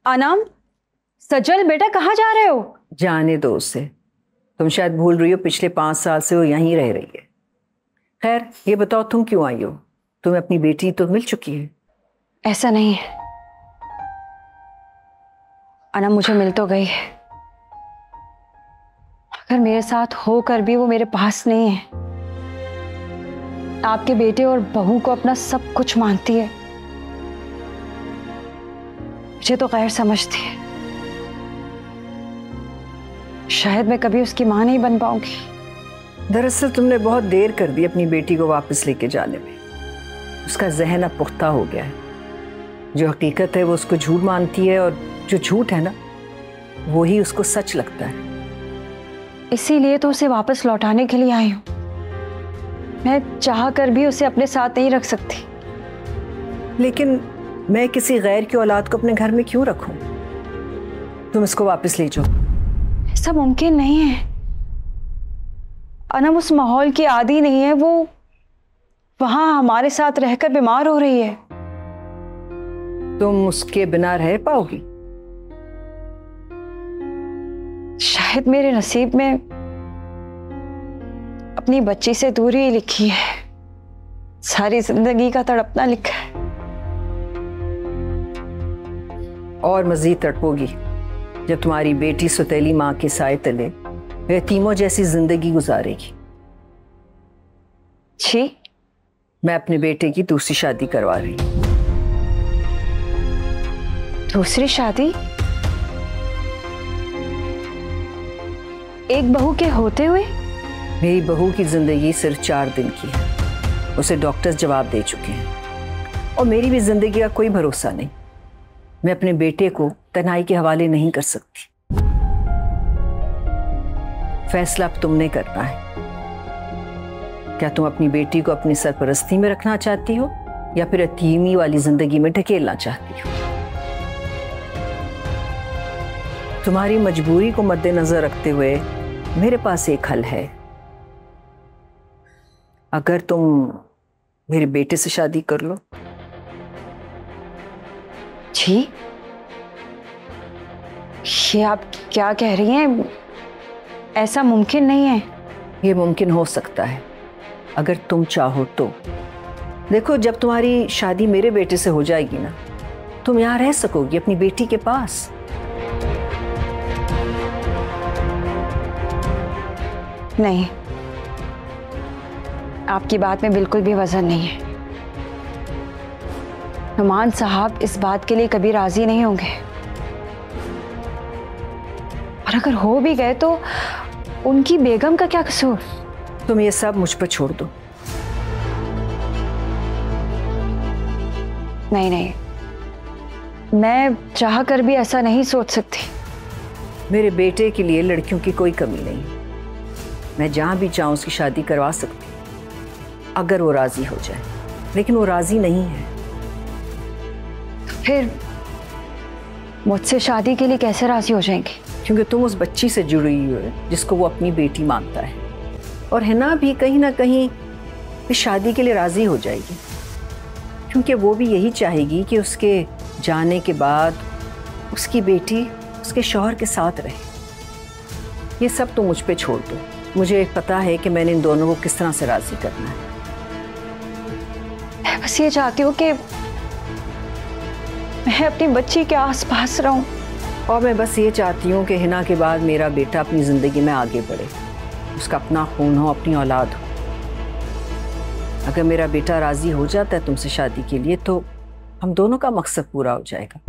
अनम, सजल बेटा कहाँ जा रहे हो? जाने दो उसे। तुम शायद भूल रही हो पिछले 5 साल से वो यहीं रह रही है। खैर ये बताओ तुम क्यों आई हो? तुम्हें अपनी बेटी तो मिल चुकी है। ऐसा नहीं है अनम, मुझे मिल तो गई है, मगर मेरे साथ होकर भी वो मेरे पास नहीं है। आपके बेटे और बहू को अपना सब कुछ मानती है, मुझे तो गैर समझती है। शायद मैं कभी उसकी मां नहीं बन पाऊंगी। दरअसल तुमने बहुत देर कर दी अपनी बेटी को वापस लेके जाने में। उसका जहन अब पुख्ता हो गया है। जो हकीकत है वो उसको झूठ मानती है, और जो झूठ है ना वो ही उसको सच लगता है। इसीलिए तो उसे वापस लौटाने के लिए आई हूं। मैं चाह कर भी उसे अपने साथ नहीं रख सकती। लेकिन मैं किसी गैर की औलाद को अपने घर में क्यों रखूं? तुम इसको वापस ले जाओ। ऐसा मुमकिन नहीं है। अनम उस माहौल की आदी नहीं है। वो वहां हमारे साथ रहकर बीमार हो रही है। तुम उसके बिना रह पाओगी? शायद मेरे नसीब में अपनी बच्ची से दूरी लिखी है, सारी जिंदगी का तड़पना लिखा है। और मजीद तड़पोगी जब तुम्हारी बेटी सौतेली माँ के साए तले यतीमों जैसी जिंदगी गुजारेगी। छी, मैं अपने बेटे की दूसरी शादी करवा रही हूँ। दूसरी शादी? एक बहू के होते हुए? मेरी बहू की जिंदगी सिर्फ 4 दिन की है। उसे डॉक्टर्स जवाब दे चुके हैं, और मेरी भी जिंदगी का कोई भरोसा नहीं। मैं अपने बेटे को तन्हाई के हवाले नहीं कर सकती। फैसला अब तुमने करना है। क्या तुम अपनी बेटी को अपनी सरपरस्ती में रखना चाहती हो, या फिर यतीमी वाली जिंदगी में ढकेलना चाहती हो? तुम्हारी मजबूरी को मद्देनजर रखते हुए मेरे पास एक हल है। अगर तुम मेरे बेटे से शादी कर लो। जी, ये आप क्या कह रही हैं? ऐसा मुमकिन नहीं है। ये मुमकिन हो सकता है अगर तुम चाहो तो। देखो, जब तुम्हारी शादी मेरे बेटे से हो जाएगी ना, तुम यहाँ रह सकोगी अपनी बेटी के पास। नहीं, आपकी बात में बिल्कुल भी वजन नहीं है। नुमान साहब इस बात के लिए कभी राजी नहीं होंगे, और अगर हो भी गए तो उनकी बेगम का क्या कसूर? तुम ये सब मुझ पर छोड़ दो। नहीं नहीं, मैं चाह कर भी ऐसा नहीं सोच सकती। मेरे बेटे के लिए लड़कियों की कोई कमी नहीं। मैं जहां भी चाहूं उसकी शादी करवा सकती हूं, अगर वो राजी हो जाए। लेकिन वो राजी नहीं है। फिर मुझसे शादी के लिए कैसे राजी हो जाएंगे? क्योंकि तुम उस बच्ची से जुड़ी हुई हो जिसको वो अपनी बेटी मानता है, और हिना भी कहीं ना कहीं इस शादी के लिए राजी हो जाएगी, क्योंकि वो भी यही चाहेगी कि उसके जाने के बाद उसकी बेटी उसके शौहर के साथ रहे। ये सब तुम मुझ पे छोड़ दो। मुझे पता है कि मैंने इन दोनों को किस तरह से राजी करना है। मैं बस ये चाहती हूँ कि मैं अपनी बच्ची के आसपास रहूं, और मैं बस ये चाहती हूँ कि हिना के बाद मेरा बेटा अपनी ज़िंदगी में आगे बढ़े, उसका अपना खून हो, अपनी औलाद हो। अगर मेरा बेटा राज़ी हो जाता है तुमसे शादी के लिए, तो हम दोनों का मकसद पूरा हो जाएगा।